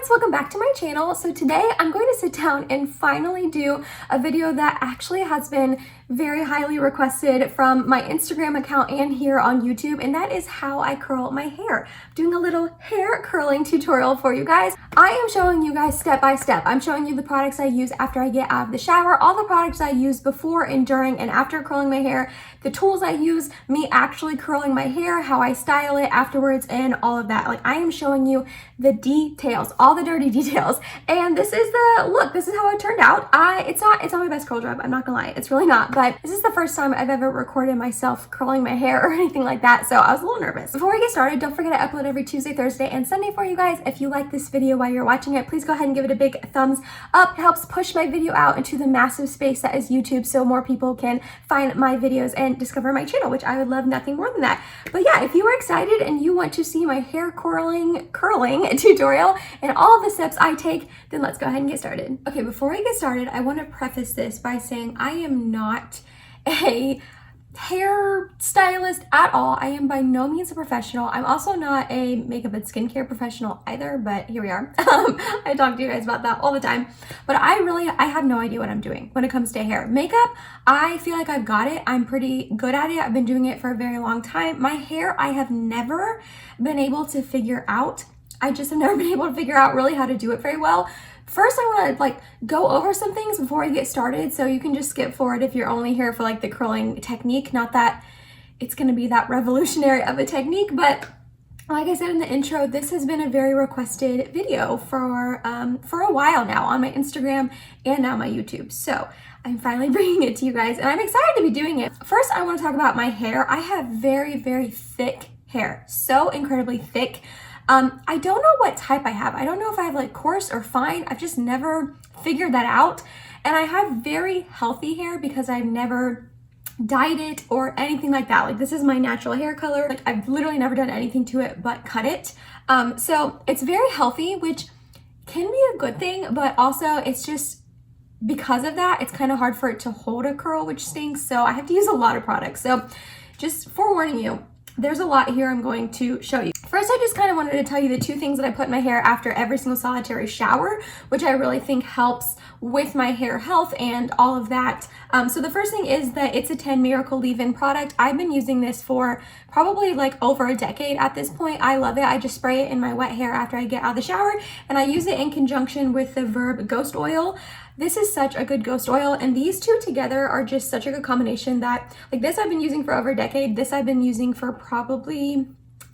guys, welcome back to my channel. So today I'm going to sit down and finally do a video that actually has been very highly requested from my Instagram account and here on YouTube, and that is how I curl my hair. I'm doing a little hair curling tutorial for you guys. I am showing you guys step by step. I'm showing you the products I use after I get out of the shower, all the products I use before and during and after curling my hair, the tools I use, me actually curling my hair, how I style it afterwards, and all of that. Like, I am showing you the details, all the dirty details. And this is the look. This is how it turned out. It's not my best curl job. I'm not gonna lie. It's really not. But this is the first time I've ever recorded myself curling my hair or anything like that. So I was a little nervous. Before we get started, don't forget I upload every Tuesday, Thursday, and Sunday for you guys. If you like this video while you're watching it, please go ahead and give it a big thumbs up. It helps push my video out into the massive space that is YouTube so more people can find my videos and discover my channel, which I would love nothing more than that. But yeah, if you are excited and you want to see my hair curling tutorial and all of the steps I take, then let's go ahead and get started. Okay, before I get started, I want to preface this by saying I am not a hair stylist at all. I am by no means a professional. I'm also not a makeup and skincare professional either, but here we are. I talk to you guys about that all the time, but I have no idea what I'm doing when it comes to hair. Makeup, I feel like I've got it. I'm pretty good at it. I've been doing it for a very long time. My hair, I have never been able to figure out. I just have never been able to figure out really how to do it very well. First, I want to go over some things before I get started, so you can just skip forward if you're only here for the curling technique. Not that it's going to be that revolutionary of a technique, but like I said in the intro, this has been a very requested video for a while now on my Instagram and now my YouTube. So I'm finally bringing it to you guys, and I'm excited to be doing it. First, I want to talk about my hair. I have very, very thick hair, so incredibly thick. I don't know what type I have. I don't know if I have coarse or fine. I've just never figured that out. And I have very healthy hair because I've never dyed it or anything like that. This is my natural hair color. I've literally never done anything to it but cut it. So it's very healthy, which can be a good thing, but also it's just because of that, it's kind of hard for it to hold a curl, which stinks. So I have to use a lot of products. So just forewarning you, there's a lot here I'm going to show you. First, I just kind of wanted to tell you the two things that I put in my hair after every single solitary shower, which I really think helps with my hair health and all of that. So the first thing is that it's a 10 Miracle Leave-In product. I've been using this for probably over a decade at this point. I love it. I just spray it in my wet hair after I get out of the shower, and I use it in conjunction with the Verb Ghost Oil. This is such a good ghost oil, and these two together are just such a good combination that this I've been using for over a decade. This I've been using for probably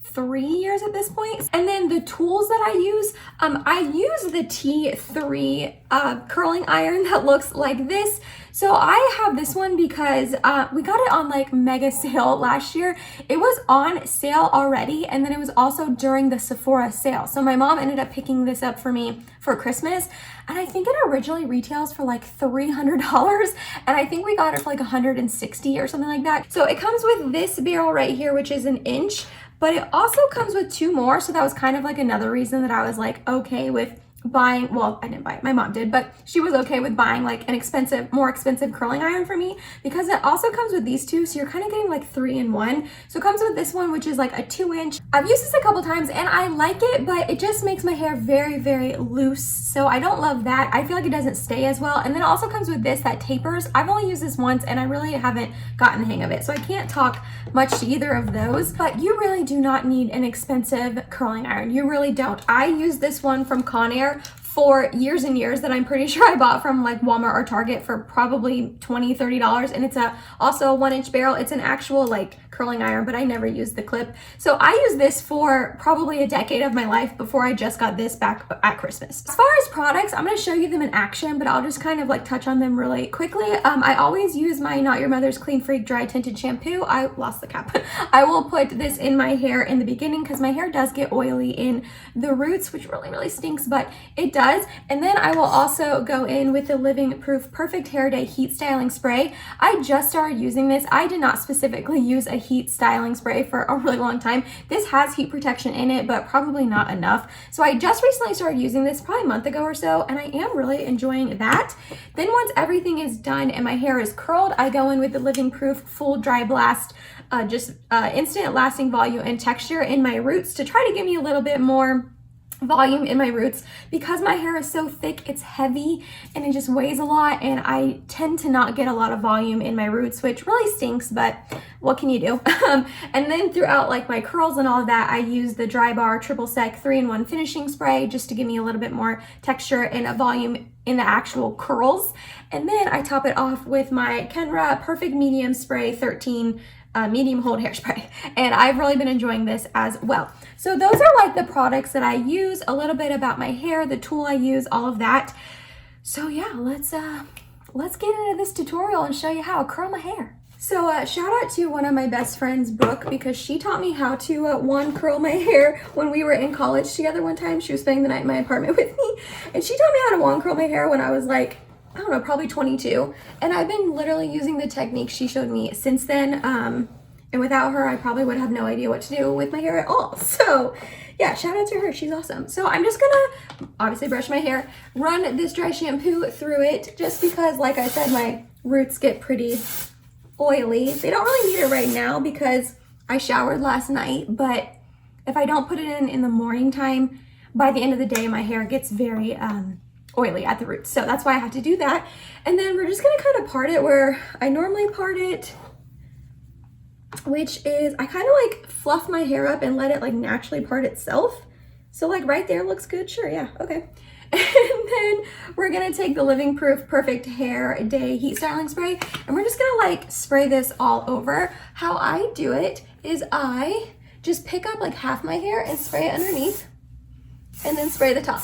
3 years at this point. And then the tools that I use the T3 curling iron that looks like this. So I have this one because we got it on mega sale last year. It was on sale already, and then it was also during the Sephora sale. So my mom ended up picking this up for me for Christmas, and I think it originally retails for $300, and I think we got it for $160 or something like that. So it comes with this barrel right here, which is 1 inch, but it also comes with 2 more. So that was kind of another reason that I was okay with buying. Well, I didn't buy it, my mom did, but she was okay with buying an more expensive curling iron for me, because it also comes with these two, so you're kind of getting 3 in 1. So it comes with this one, which is a 2 inch. I've used this a couple times and I like it, but it just makes my hair very, very loose, so I don't love that. I feel like it doesn't stay as well. And then it also comes with this that tapers. I've only used this once and I really haven't gotten the hang of it, so I can't talk much to either of those. But you really do not need an expensive curling iron. You really don't. I use this one from Conair for years and years that I'm pretty sure I bought from Walmart or Target for probably $20, $30, and it's also a 1 inch barrel. It's an actual curling iron, but I never used the clip. So I used this for probably a decade of my life before I just got this back at Christmas. As far as products, I'm going to show you them in action, but I'll just kind of touch on them really quickly. I always use my Not Your Mother's Clean Freak Dry Tinted Shampoo. I lost the cap. I will put this in my hair in the beginning because my hair does get oily in the roots, which really, really stinks, but it does. And then I will also go in with the Living Proof Perfect Hair Day Heat Styling Spray. I just started using this. I did not specifically use a heat styling spray for a really long time. This has heat protection in it, but probably not enough. So I just recently started using this probably a month ago or so, and I am really enjoying that. Then once everything is done and my hair is curled, I go in with the Living Proof Full Dry Blast instant lasting volume and texture in my roots to try to give me a little bit more volume in my roots. Because my hair is so thick, it's heavy and it just weighs a lot, and I tend to not get a lot of volume in my roots, which really stinks, but what can you do? And then throughout like my curls and all of that, I use the Dry Bar Triple Sec 3-in-1 finishing spray just to give me a little bit more texture and a volume in the actual curls. And then I top it off with my Kenra Perfect Medium Spray 13 medium hold hairspray, and I've really been enjoying this as well. So those are like the products that I use, a little bit about my hair, the tool I use, all of that. So yeah, let's get into this tutorial and show you how I curl my hair. So shout out to one of my best friends, Brooke, because she taught me how to wand curl my hair when we were in college together one time. She was spending the night in my apartment with me, and she taught me how to wand curl my hair when I was like, I don't know, probably 22. And I've been literally using the technique she showed me since then. And without her, I probably would have no idea what to do with my hair at all. So yeah, shout out to her, she's awesome. So I'm just gonna obviously brush my hair, run this dry shampoo through it, just because, like I said, my roots get pretty oily. They don't really need it right now because I showered last night, but if I don't put it in the morning time, by the end of the day, my hair gets very oily at the roots. So that's why I have to do that. And then we're just gonna kind of part it where I normally part it, which is I kind of like fluff my hair up and let it like naturally part itself. So like right there looks good, sure, yeah, okay. And then we're gonna take the Living Proof Perfect Hair Day Heat Styling Spray, and we're just gonna like spray this all over. How I do it is I just pick up like half my hair and spray it underneath, and then spray the top.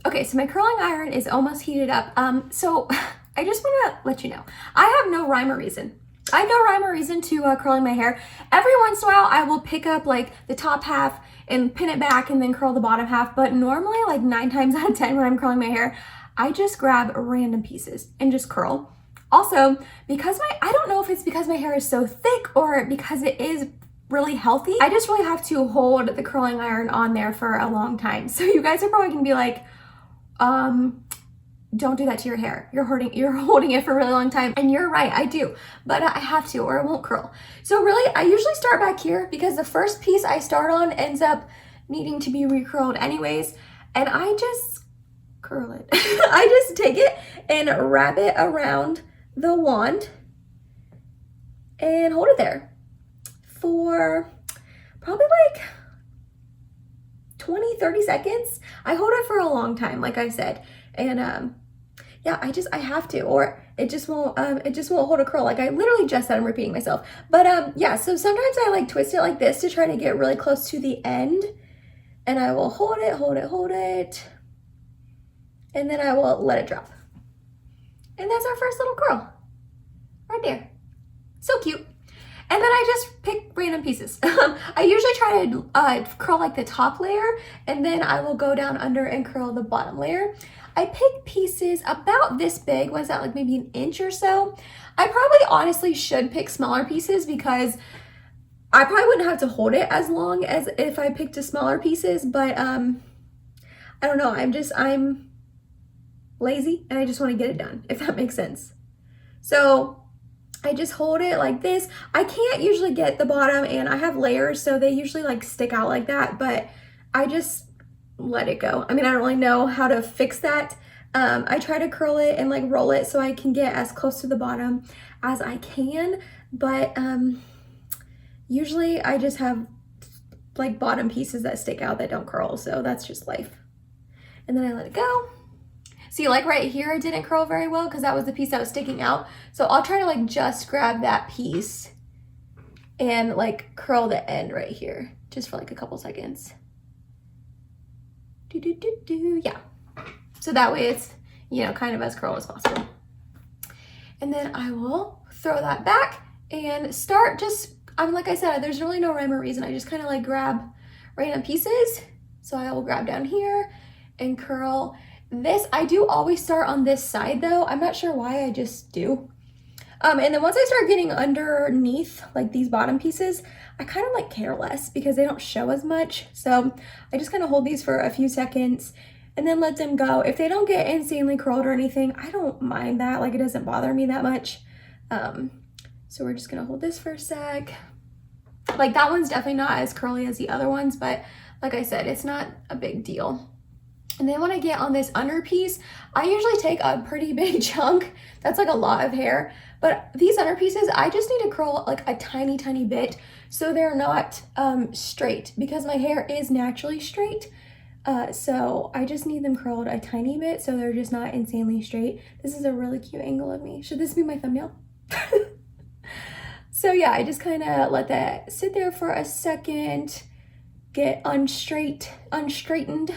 Okay, so my curling iron is almost heated up. So I just want to let you know, I have no rhyme or reason. I have no rhyme or reason to curling my hair. Every once in a while, I will pick up like the top half and pin it back and then curl the bottom half. But normally, like 9 times out of 10 when I'm curling my hair, I just grab random pieces and just curl. Also, because I don't know if it's because my hair is so thick or because it is really healthy, I just really have to hold the curling iron on there for a long time. So you guys are probably gonna be like, don't do that to your hair. You're holding it for a really long time. And you're right, I do, but I have to or it won't curl. So really, I usually start back here because the first piece I start on ends up needing to be recurled anyways. And I just curl it. I just take it and wrap it around the wand and hold it there for probably like 20-30 seconds. I hold it for a long time, like I said, and yeah, I have to, or it just won't hold a curl. Like I literally just said, I'm repeating myself, but yeah, so sometimes I like twist it like this to try to get really close to the end, and I will hold it, and then I will let it drop, and that's our first little curl right there. So cute. And then I just pick random pieces. I usually try to curl like the top layer, and then I will go down under and curl the bottom layer. I pick pieces about this big. Was that like maybe an inch or so? I probably honestly should pick smaller pieces because I probably wouldn't have to hold it as long as if I picked a smaller pieces, but I don't know. I'm lazy and I just want to get it done, if that makes sense. So I just hold it like this. I can't usually get the bottom, and I have layers, so they usually like stick out like that, but I just let it go. I mean, I don't really know how to fix that. I try to curl it and like roll it so I can get as close to the bottom as I can, but usually I just have like bottom pieces that stick out that don't curl, so that's just life. And then I let it go. See, like right here, it didn't curl very well because that was the piece that was sticking out. So I'll try to like just grab that piece and like curl the end right here just for like a couple seconds. Yeah. So that way it's, you know, kind of as curl as possible. And then I will throw that back and start just, like I said, there's really no rhyme or reason. I just kind of like grab random pieces. So I will grab down here and curl this. I do always start on this side though. I'm not sure why, I just do. And then once I start getting underneath like these bottom pieces, I kind of like care less because they don't show as much. So I just kind of hold these for a few seconds and then let them go. If they don't get insanely curled or anything, I don't mind that. Like it doesn't bother me that much. So we're just gonna hold this for a sec. Like that one's definitely not as curly as the other ones, but like I said, it's not a big deal. And then when I get on this under piece, I usually take a pretty big chunk. That's like a lot of hair. But these under pieces, I just need to curl like a tiny, tiny bit so they're not straight, because my hair is naturally straight. So I just need them curled a tiny bit so they're just not insanely straight. This is a really cute angle of me. Should this be my thumbnail? So yeah, I just kind of let that sit there for a second, get unstraightened,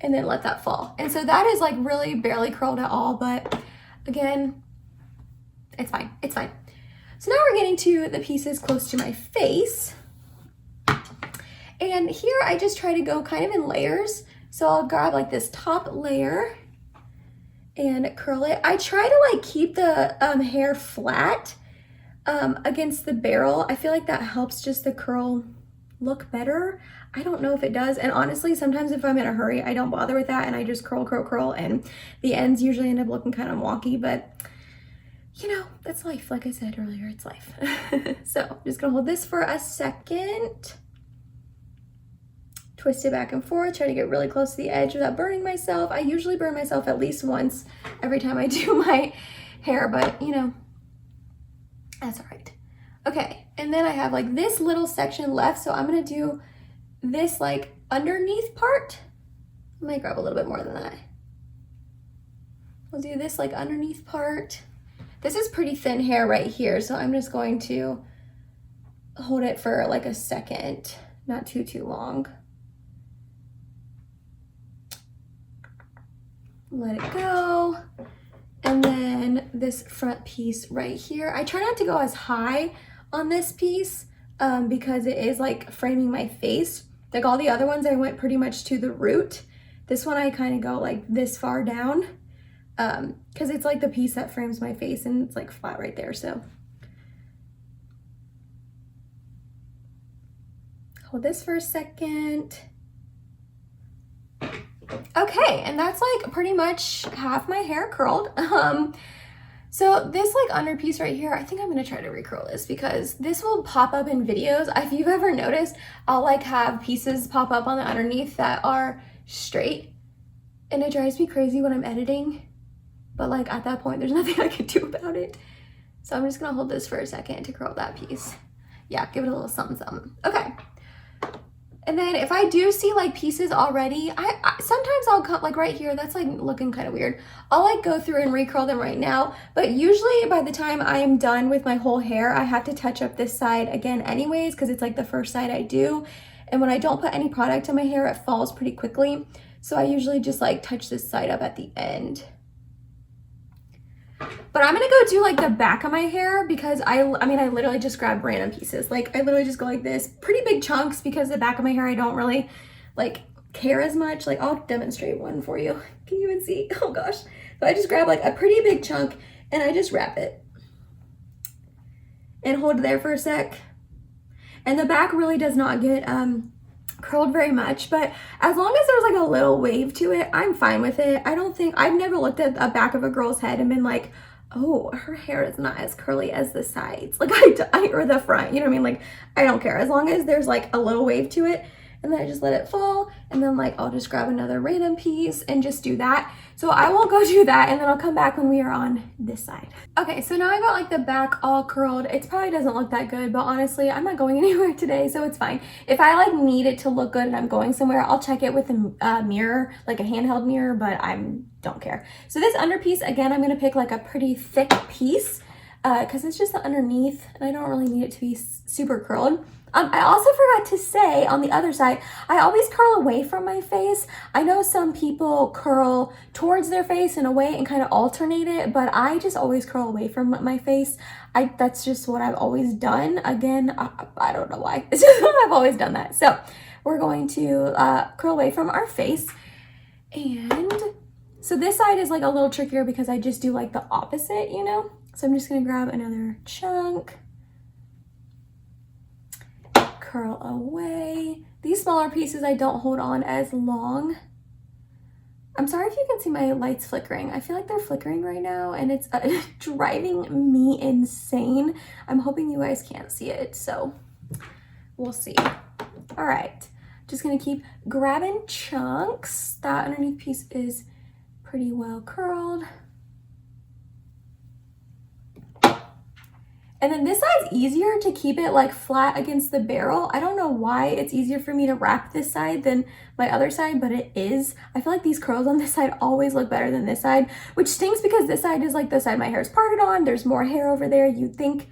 and then let that fall. And so that is like really barely curled at all, but again, it's fine, it's fine. So now we're getting to the pieces close to my face. And here I just try to go kind of in layers. So I'll grab like this top layer and curl it. I try to like keep the hair flat against the barrel. I feel like that helps just the curl look better. I don't know if it does. And honestly, sometimes if I'm in a hurry, I don't bother with that and I just curl, curl, curl, and the ends usually end up looking kind of wonky, but you know, that's life. Like I said earlier, it's life. So I'm just gonna hold this for a second. Twist it back and forth, try to get really close to the edge without burning myself. I usually burn myself at least once every time I do my hair, but you know, that's all right. Okay, and then I have like this little section left, so I'm gonna do this like underneath part. I might grab a little bit more than that. We'll do this like underneath part. This is pretty thin hair right here, so I'm just going to hold it for like a second, not too long. Let it go. And then this front piece right here, I try not to go as high on this piece because it is like framing my face. Like all the other ones, I went pretty much to the root. This one I kind of go like this far down because it's like the piece that frames my face and it's like flat right there. So hold this for a second. Okay, and that's like pretty much half my hair curled. So this like under piece right here, I think I'm gonna try to recurl this because this will pop up in videos. If you've ever noticed, I'll like have pieces pop up on the underneath that are straight, and it drives me crazy when I'm editing. But like at that point, there's nothing I can do about it. So I'm just gonna hold this for a second to curl that piece. Yeah, give it a little something, something. Okay. And then if I do see like pieces already, I sometimes I'll cut like right here, that's like looking kind of weird. I'll like go through and recurl them right now, but usually by the time I am done with my whole hair, I have to touch up this side again anyways, because it's like the first side I do. And when I don't put any product in my hair, it falls pretty quickly. So I usually just like touch this side up at the end. But I'm gonna go do like the back of my hair because I literally just grab random pieces. Like I literally just go like this, pretty big chunks, because the back of my hair I don't really like care as much. Like I'll demonstrate one for you. Can you even see? Oh gosh. So I just grab like a pretty big chunk and I just wrap it and hold it there for a sec. And the back really does not get curled very much, but as long as there's like a little wave to it, I'm fine with it. I've never looked at the back of a girl's head and been like, oh, her hair is not as curly as the sides, like or the front, you know what I mean? Like I don't care as long as there's like a little wave to it. And then I just let it fall, and then like I'll just grab another random piece and just do that. So I will go do that, and then I'll come back when we are on this side. Okay, so now I got like the back all curled. It probably doesn't look that good, but honestly, I'm not going anywhere today, so it's fine. If I like need it to look good and I'm going somewhere, I'll check it with a mirror, like a handheld mirror, but don't care. So this under piece, again, I'm gonna pick like a pretty thick piece because it's just the underneath, and I don't really need it to be super curled. I also forgot to say on the other side, I always curl away from my face. I know some people curl towards their face in a way and kind of alternate it, but I just always curl away from my face. That's just what I've always done. Again, I don't know why. It's just what I've always done that. So we're going to curl away from our face. And so this side is like a little trickier because I just do like the opposite, you know? So I'm just gonna grab another chunk. Curl away. These smaller pieces I don't hold on as long. I'm sorry if you can see my lights flickering. I feel like they're flickering right now and it's driving me insane. I'm hoping you guys can't see it, so we'll see. All right, just gonna keep grabbing chunks. That underneath piece is pretty well curled. And then this side's easier to keep it like flat against the barrel. I don't know why it's easier for me to wrap this side than my other side, but it is. I feel like these curls on this side always look better than this side, which stinks because this side is like the side my hair is parted on. There's more hair over there. You'd think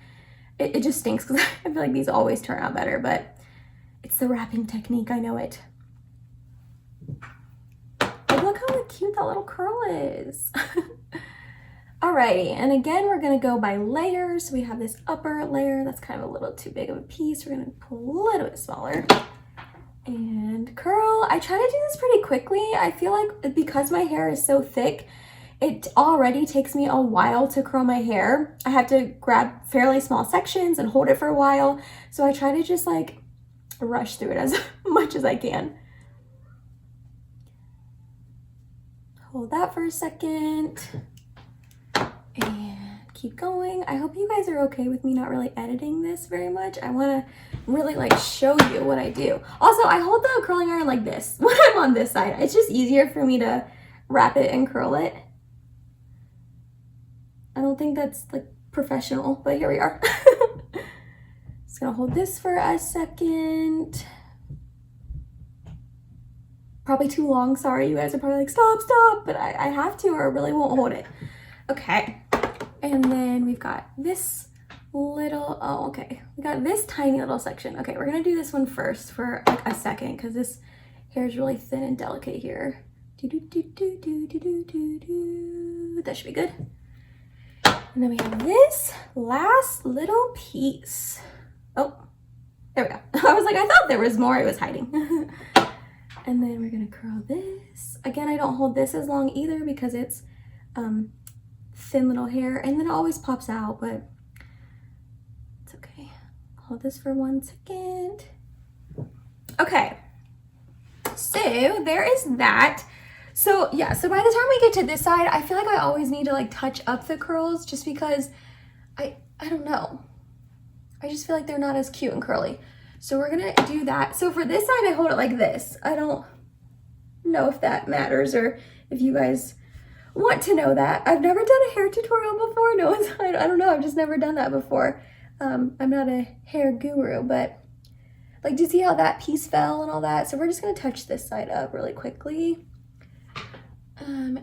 it just stinks because I feel like these always turn out better, but it's the wrapping technique. I know it. Like, look how cute that little curl is. Alrighty, and again, we're gonna go by layers. We have this upper layer that's kind of a little too big of a piece. We're gonna pull a little bit smaller and curl. I try to do this pretty quickly. I feel like because my hair is so thick, it already takes me a while to curl my hair. I have to grab fairly small sections and hold it for a while. So I try to just like rush through it as much as I can. Hold that for a second. And keep going. I hope you guys are okay with me not really editing this very much. I want to really like show you what I do. Also, I hold the curling iron like this when I'm on this side. It's just easier for me to wrap it and curl it. I don't think that's like professional, but here we are. Just gonna hold this for a second. Probably too long, sorry. You guys are probably like, stop, but I have to or I really won't hold it. Okay, and then we've got this little, oh, okay. We got this tiny little section. Okay, we're gonna do this one first for like a second because this hair is really thin and delicate here. That should be good. And then we have this last little piece. Oh, there we go. I was like, I thought there was more, it was hiding. And then we're gonna curl this. Again, I don't hold this as long either because it's thin little hair and then it always pops out, but it's okay. Hold this for 1 second. Okay, so there is that. So yeah, so by the time we get to this side, I feel like I always need to like touch up the curls just because I don't know. I just feel like they're not as cute and curly. So we're gonna do that. So for this side, I hold it like this. I don't know if that matters or if you guys want to know that. I've never done a hair tutorial before. No one's, I don't know, I've just never done that before. I'm not a hair guru, but like, do you see how that piece fell and all that? So we're just gonna touch this side up really quickly.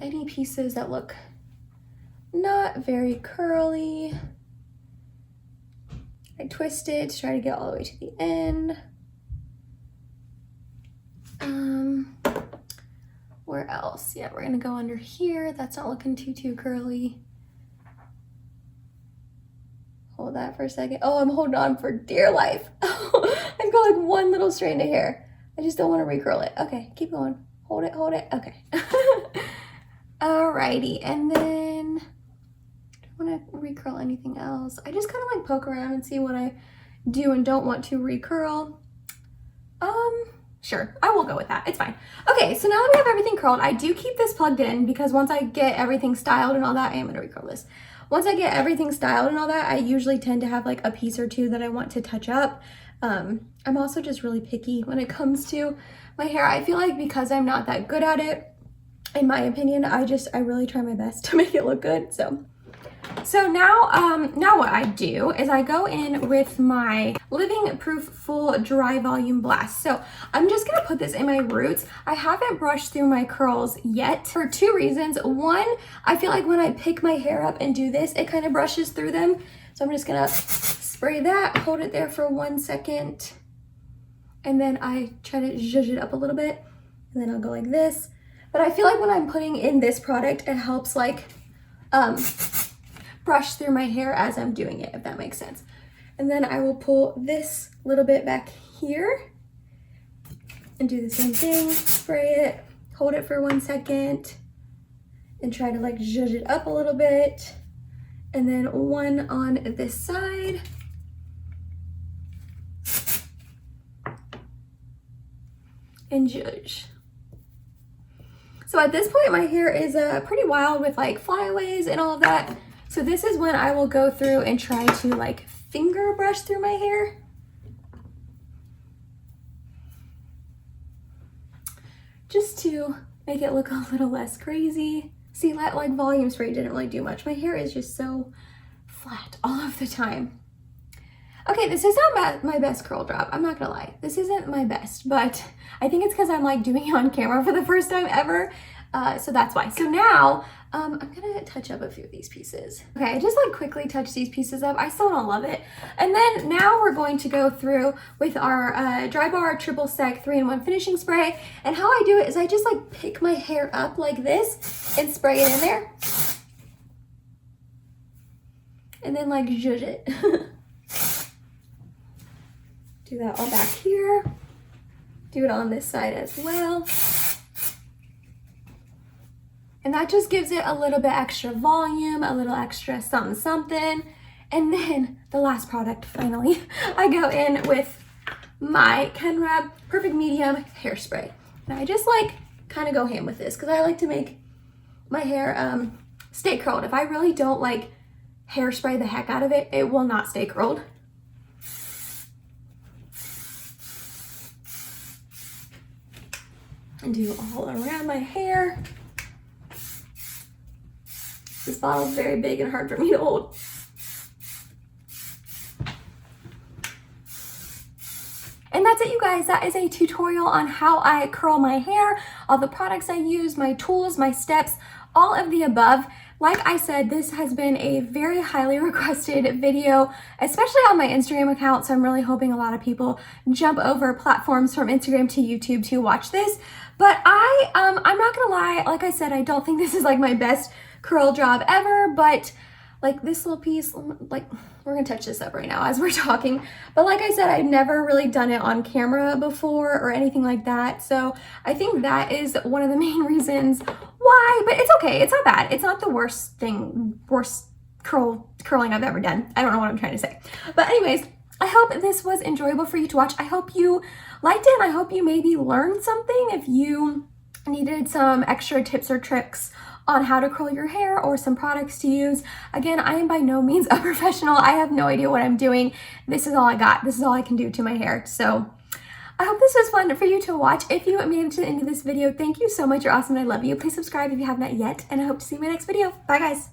Any pieces that look not very curly, I twist it to try to get all the way to the end. Where else? Yeah, we're gonna go under here. That's not looking too curly. Hold that for a second. Oh, I'm holding on for dear life. I've got like one little strand of hair. I just don't want to recurl it. Okay, keep going. Hold it. Okay. Alrighty, and then I don't want to recurl anything else. I just kind of like poke around and see what I do and don't want to recurl. Sure, I will go with that. It's fine. Okay, so now that we have everything curled, I do keep this plugged in because once I get everything styled and all that, I am gonna recurl this. Once I get everything styled and all that, I usually tend to have like a piece or two that I want to touch up. I'm also just really picky when it comes to my hair. I feel like because I'm not that good at it, in my opinion, I really try my best to make it look good. So now what I do is I go in with my Living Proof Full Dry Volume Blast. So I'm just gonna put this in my roots. I haven't brushed through my curls yet for 2 reasons. One, I feel like when I pick my hair up and do this, it kind of brushes through them. So I'm just gonna spray that, hold it there for 1 second, and then I try to zhuzh it up a little bit, and then I'll go like this. But I feel like when I'm putting in this product, it helps like brush through my hair as I'm doing it, if that makes sense. And then I will pull this little bit back here and do the same thing, spray it, hold it for 1 second, and try to like zhuzh it up a little bit. And then one on this side. And zhuzh. So So at this point, my hair is pretty wild with like flyaways and all of that. So this is when I will go through and try to like finger brush through my hair. Just to make it look a little less crazy. See, that like volume spray didn't really do much. My hair is just so flat all of the time. Okay, this is not my best curl job. I'm not gonna lie. This isn't my best, but I think it's because I'm like doing it on camera for the first time ever. So that's why. So now, I'm gonna touch up a few of these pieces. Okay, I just like quickly touch these pieces up. I still don't love it. And then now we're going to go through with our Dry Bar Triple Sec 3-in-1 finishing spray. And how I do it is I just like pick my hair up like this and spray it in there. And then like zhuzh it. Do that all back here. Do it on this side as well. And that just gives it a little bit extra volume, a little extra something something. And then the last product, finally, I go in with my Kenrab Perfect Medium Hairspray. And I just like kind of go ham with this because I like to make my hair stay curled. If I really don't like hairspray the heck out of it, it will not stay curled. And do all around my hair. This bottle is very big and hard for me to hold. And that's it, you guys. That is a tutorial on how I curl my hair, all the products I use, my tools, my steps, all of the above. Like I said, this has been a very highly requested video, especially on my Instagram account, so I'm really hoping a lot of people jump over platforms from Instagram to YouTube to watch this. But I'm not gonna lie, like I said, I don't think this is like my best curl job ever, but like this little piece, like we're gonna touch this up right now as we're talking. But like I said, I've never really done it on camera before or anything like that. So I think that is one of the main reasons why, but it's okay. It's not bad. It's not the worst curling I've ever done. I don't know what I'm trying to say. But anyways, I hope this was enjoyable for you to watch. I hope you liked it, and I hope you maybe learned something if you needed some extra tips or tricks on how to curl your hair or some products to use. Again, I am by no means a professional. I have no idea what I'm doing. This is all I got. This is all I can do to my hair. So I hope this was fun for you to watch. If you made it to the end of this video, thank you so much. You're awesome and I love you. Please subscribe if you have not yet, and I hope to see you in my next video. Bye guys.